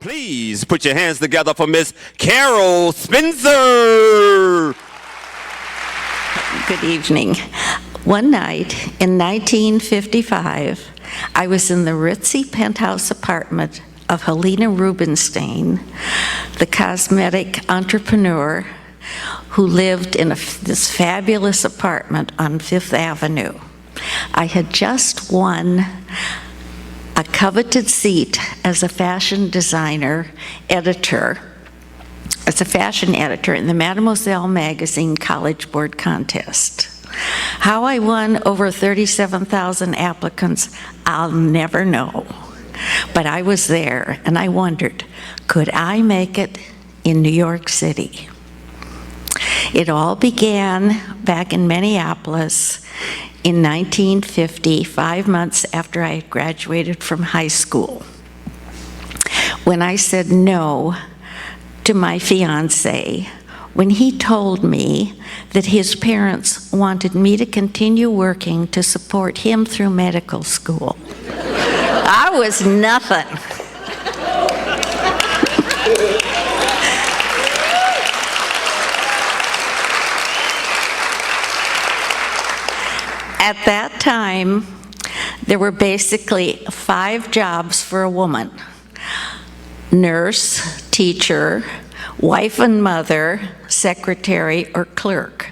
Please put your hands together for Miss Carol Spencer. Good evening. One night in 1955, I was in the ritzy penthouse apartment of Helena Rubinstein, the cosmetic entrepreneur who lived in this fabulous apartment on Fifth Avenue. I had just won a coveted seat as a fashion designer editor, as a fashion editor in the Mademoiselle magazine College Board contest. How I won over 37,000 applicants, I'll never know. But I was there and I wondered, could I make it in New York City? It all began back in Minneapolis in 1950, 5 months after I had graduated from high school, when I said no to my fiancé, when he told me that his parents wanted me to continue working to support him through medical school. I was nothing. At that time, there were basically 5 jobs for a woman: nurse, teacher, wife and mother, secretary, or clerk.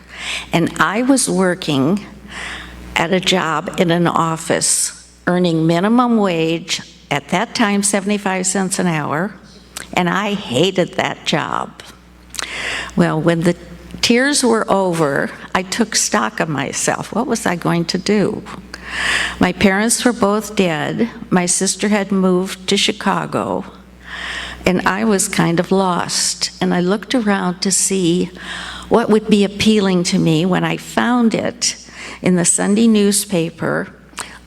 And I was working at a job in an office, earning minimum wage, at that time 75 cents an hour, and I hated that job. Well, when the tears were over, I took stock of myself. What was I going to do? My parents were both dead. My sister had moved to Chicago, and I was kind of lost. And I looked around to see what would be appealing to me when I found it in the Sunday newspaper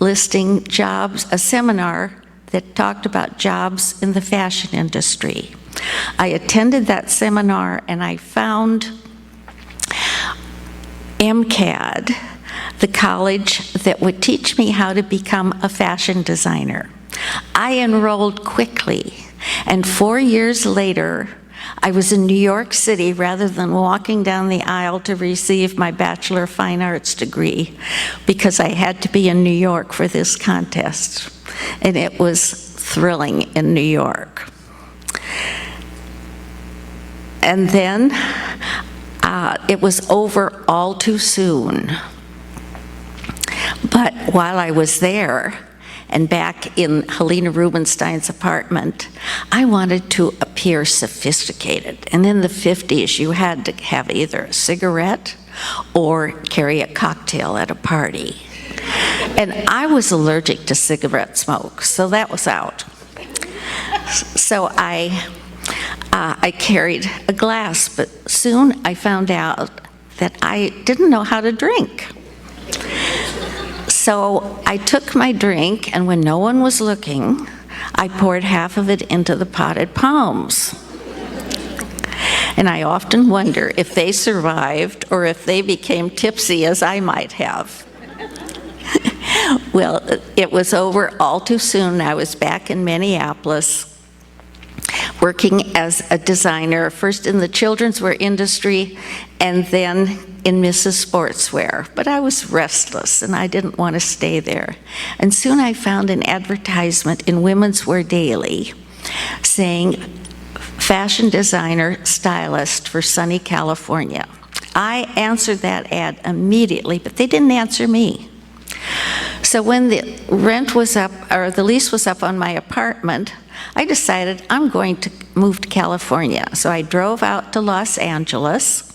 listing jobs, a seminar that talked about jobs in the fashion industry. I attended that seminar and I found MCAD, the college that would teach me how to become a fashion designer. I enrolled quickly, and 4 years later, I was in New York City rather than walking down the aisle to receive my Bachelor of Fine Arts degree, because I had to be in New York for this contest. And it was thrilling in New York. And then it was over all too soon. But while I was there, and back in Helena Rubinstein's apartment, I wanted to appear sophisticated. And in the 50s, you had to have either a cigarette or carry a cocktail at a party. And I was allergic to cigarette smoke, so that was out. So I carried a glass, but soon I found out that I didn't know how to drink. So I took my drink, and when no one was looking, I poured half of it into the potted palms. And I often wonder if they survived or if they became tipsy as I might have. Well, it was over all too soon. I was back in Minneapolis, working as a designer, first in the children's wear industry and then in Mrs. Sportswear. But I was restless and I didn't want to stay there. And soon I found an advertisement in Women's Wear Daily saying, fashion designer, stylist for sunny California. I answered that ad immediately, but they didn't answer me. So when the rent was up, or the lease was up on my apartment, I decided I'm going to move to California. So I drove out to Los Angeles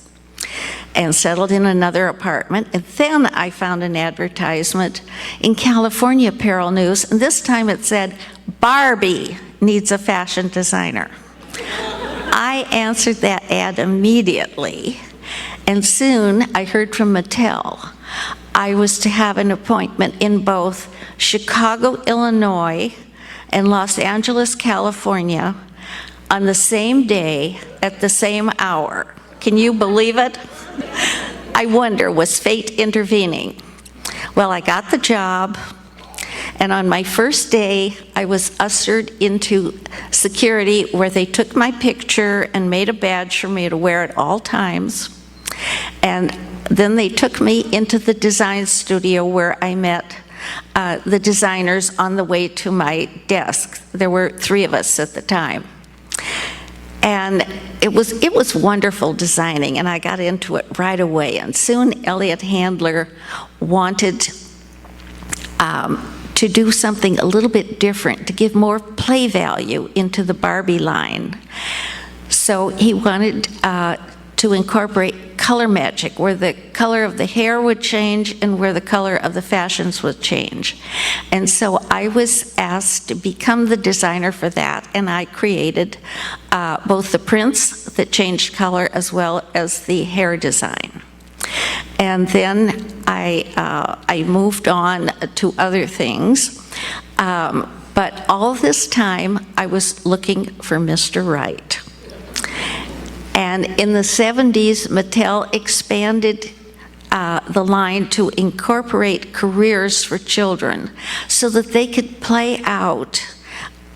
and settled in another apartment. And then I found an advertisement in California Apparel News, and this time it said, Barbie needs a fashion designer. I answered that ad immediately, and soon I heard from Mattel. I was to have an appointment in both Chicago, Illinois, and Los Angeles, California, on the same day at the same hour. Can you believe it? I wonder, was fate intervening? Well, I got the job, And on my first day, I was ushered into security where they took my picture and made a badge for me to wear at all times. And then they took me into the design studio where I met the designers on the way to my desk. There were 3 of us at the time. And it was wonderful designing, and I got into it right away. And soon Elliot Handler wanted to do something a little bit different, to give more play value into the Barbie line. So he wanted to incorporate color magic, where the color of the hair would change and where the color of the fashions would change. And so I was asked to become the designer for that, and I created both the prints that changed color as well as the hair design. And then I moved on to other things. But all this time, I was looking for Mr. Right. And in the 70s, Mattel expanded the line to incorporate careers for children so that they could play out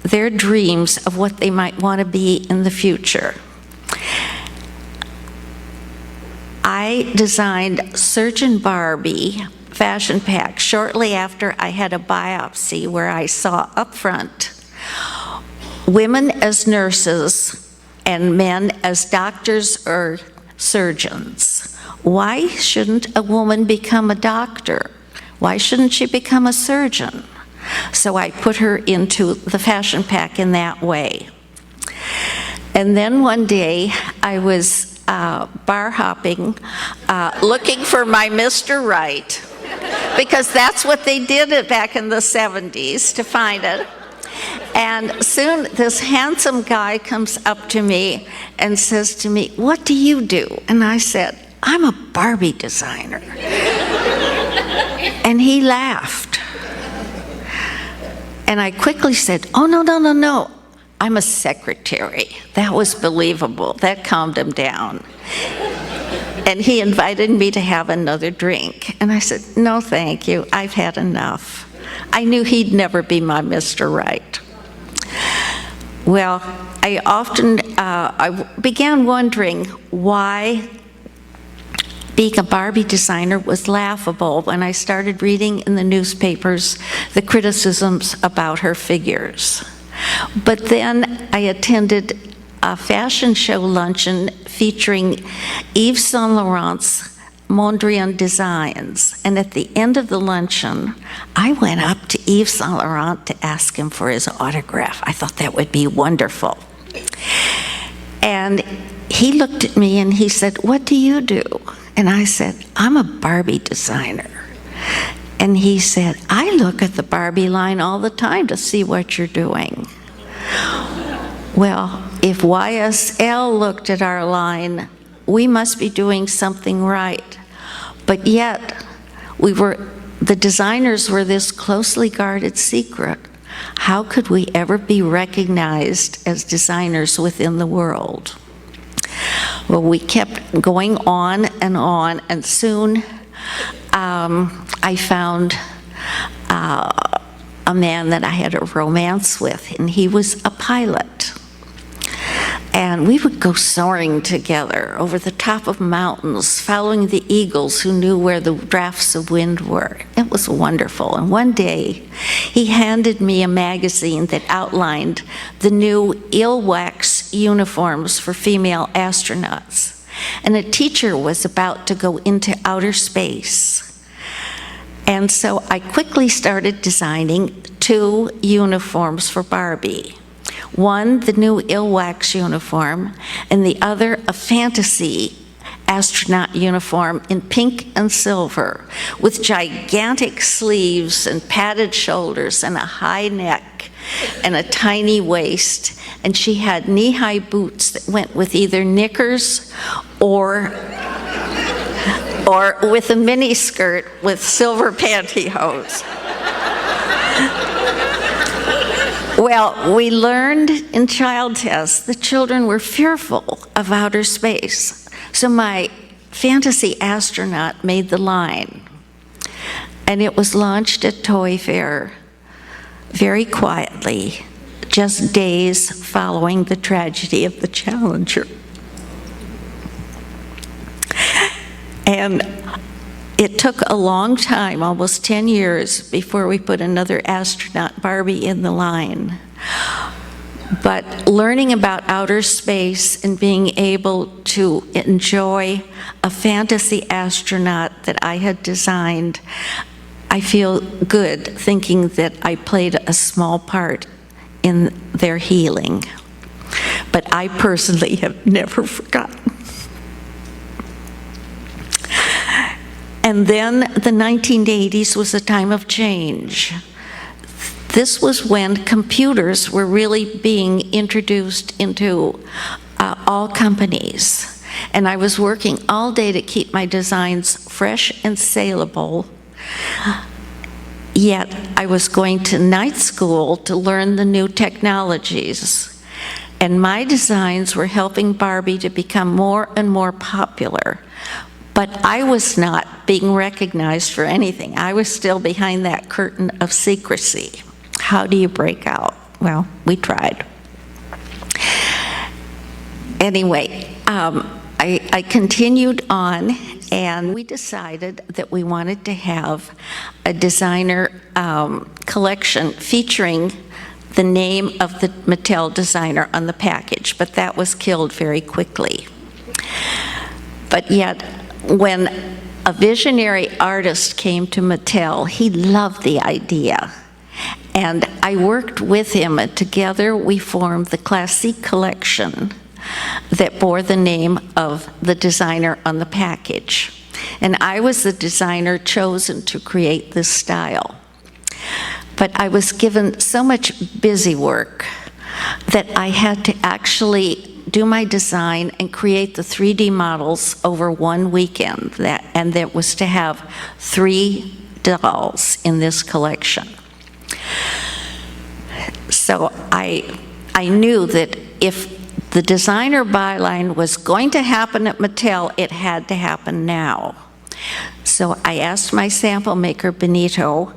their dreams of what they might want to be in the future. I designed Surgeon Barbie fashion pack shortly after I had a biopsy where I saw up front women as nurses and men as doctors or surgeons. Why shouldn't a woman become a doctor? Why shouldn't she become a surgeon? So I put her into the fashion pack in that way. And then one day I was bar hopping, looking for my Mr. Right, because that's what they did back in the 70s to find it. And soon this handsome guy comes up to me and says to me, "What do you do?" And I said, "I'm a Barbie designer." And he laughed. And I quickly said, "Oh, no. I'm a secretary." That was believable. That calmed him down. And he invited me to have another drink. And I said, "No, thank you. I've had enough." I knew he'd never be my Mr. Right. Well, I began wondering why being a Barbie designer was laughable when I started reading in the newspapers the criticisms about her figures. But then I attended a fashion show luncheon featuring Yves Saint Laurent's Mondrian designs. And at the end of the luncheon, I went up to Yves Saint Laurent to ask him for his autograph. I thought that would be wonderful. And he looked at me and he said, "What do you do?" And I said, "I'm a Barbie designer." And he said, "I look at the Barbie line all the time to see what you're doing." Well, if YSL looked at our line, we must be doing something right. But yet, the designers were this closely guarded secret. How could we ever be recognized as designers within the world? Well, we kept going on, and soon I found a man that I had a romance with, and he was a pilot. And we would go soaring together over the top of mountains, following the eagles who knew where the drafts of wind were. It was wonderful. And one day, he handed me a magazine that outlined the new eel-wax uniforms for female astronauts. And a teacher was about to go into outer space. And so I quickly started designing 2 uniforms for Barbie. One, the new eel-wax uniform, and the other, a fantasy astronaut uniform in pink and silver, with gigantic sleeves and padded shoulders and a high neck and a tiny waist. And she had knee-high boots that went with either knickers or with a mini skirt with silver pantyhose. Well, we learned in child tests that children were fearful of outer space. So my fantasy astronaut made the line. And it was launched at Toy Fair very quietly, just days following the tragedy of the Challenger. And it took a long time, almost 10 years, before we put another astronaut, Barbie, in the line. But learning about outer space and being able to enjoy a fantasy astronaut that I had designed, I feel good thinking that I played a small part in their healing. But I personally have never forgotten. And then the 1980s was a time of change. This was when computers were really being introduced into all companies. And I was working all day to keep my designs fresh and saleable. Yet I was going to night school to learn the new technologies. And my designs were helping Barbie to become more and more popular. But I was not being recognized for anything. I was still behind that curtain of secrecy. How do you break out? Well, we tried. Anyway, I continued on, and we decided that we wanted to have a designer collection featuring the name of the Mattel designer on the package, but that was killed very quickly. But yet, when a visionary artist came to Mattel, he loved the idea. And I worked with him, and together we formed the Classique collection that bore the name of the designer on the package. And I was the designer chosen to create this style. But I was given so much busy work that I had to actually do my design and create the 3D models over one weekend, and that was to have 3 dolls in this collection. So I knew that if the designer byline was going to happen at Mattel, it had to happen now. So I asked my sample maker, Benito,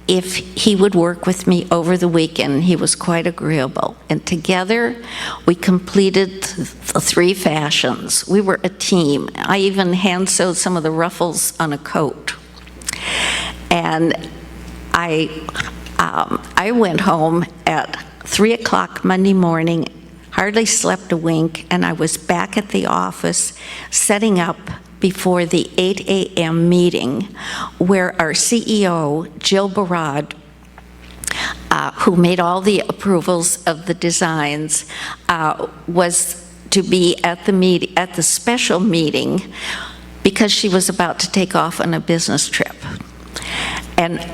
if he would work with me over the weekend. He was quite agreeable. And together, we completed the 3 fashions. We were a team. I even hand-sewed some of the ruffles on a coat. And I went home at 3 o'clock Monday morning, hardly slept a wink, and I was back at the office setting up before the 8 a.m. meeting where our CEO, Jill Barad, who made all the approvals of the designs, was to be at the special meeting because she was about to take off on a business trip. And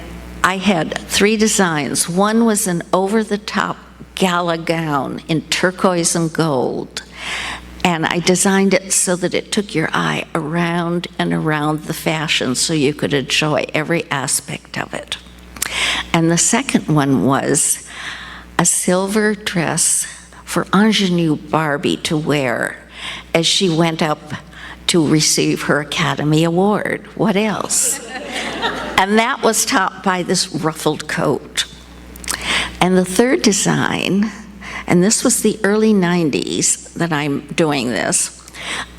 I had 3 designs. One was an over-the-top gala gown in turquoise and gold. And I designed it so that it took your eye around and around the fashion so you could enjoy every aspect of it. And the second one was a silver dress for ingenue Barbie to wear as she went up to receive her Academy Award. What else? And that was topped by this ruffled coat. And the third design, and this was the early 90s that I'm doing this,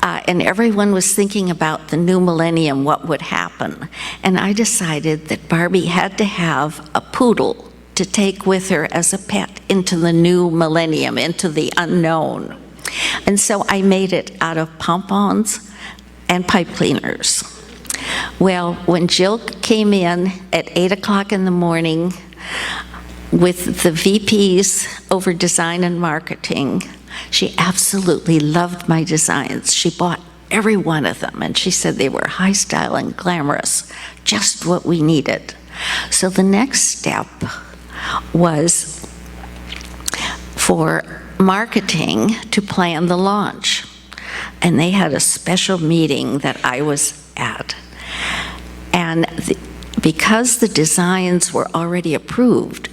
and everyone was thinking about the new millennium, what would happen. And I decided that Barbie had to have a poodle to take with her as a pet into the new millennium, into the unknown. And so I made it out of pompons and pipe cleaners. Well, when Jill came in at 8 o'clock in the morning with the VPs over design and marketing, she absolutely loved my designs. She bought every one of them, and she said they were high style and glamorous, just what we needed. So the next step was for marketing to plan the launch. And they had a special meeting that I was at. And because the designs were already approved,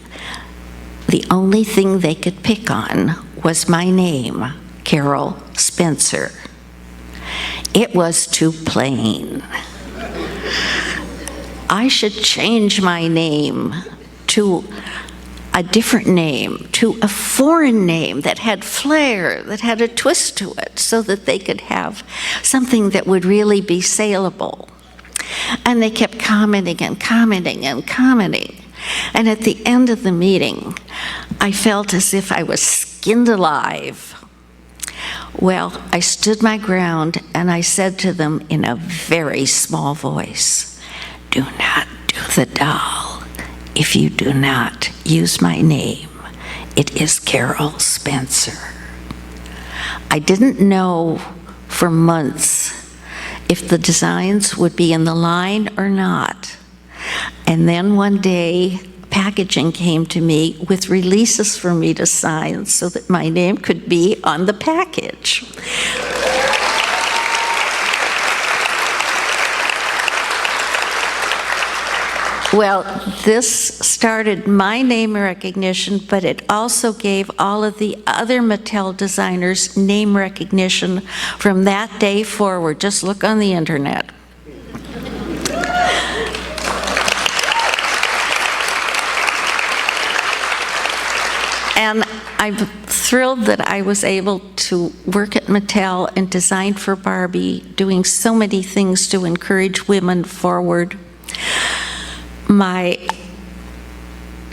the only thing they could pick on was my name, Carol Spencer. It was too plain. I should change my name to a different name to a foreign name that had flair, that had a twist to it, so that they could have something that would really be saleable. And they kept commenting and commenting and commenting. And at the end of the meeting, I felt as if I was skinned alive. Well, I stood my ground and I said to them in a very small voice, "Do not do the doll if you do not use my name. It is Carol Spencer." I didn't know for months if the designs would be in the line or not. And then one day, packaging came to me with releases for me to sign so that my name could be on the package. Well, this started my name recognition, but it also gave all of the other Mattel designers name recognition from that day forward. Just look on the internet. And I'm thrilled that I was able to work at Mattel and design for Barbie, doing so many things to encourage women forward. My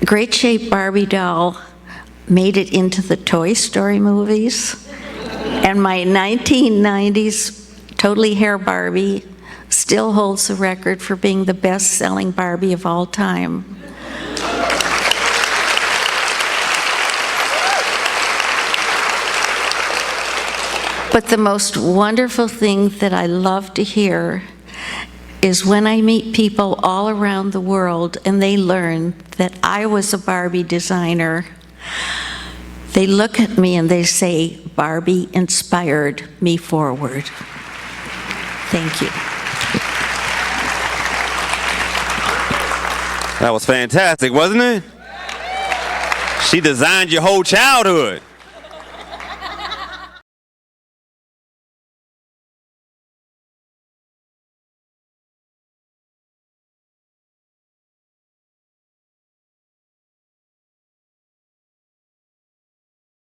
great shape Barbie doll made it into the Toy Story movies. And my 1990s Totally Hair Barbie still holds the record for being the best-selling Barbie of all time. But the most wonderful thing that I love to hear is when I meet people all around the world and they learn that I was a Barbie designer, they look at me and they say, "Barbie inspired me forward." Thank you. That was fantastic, wasn't it? She designed your whole childhood.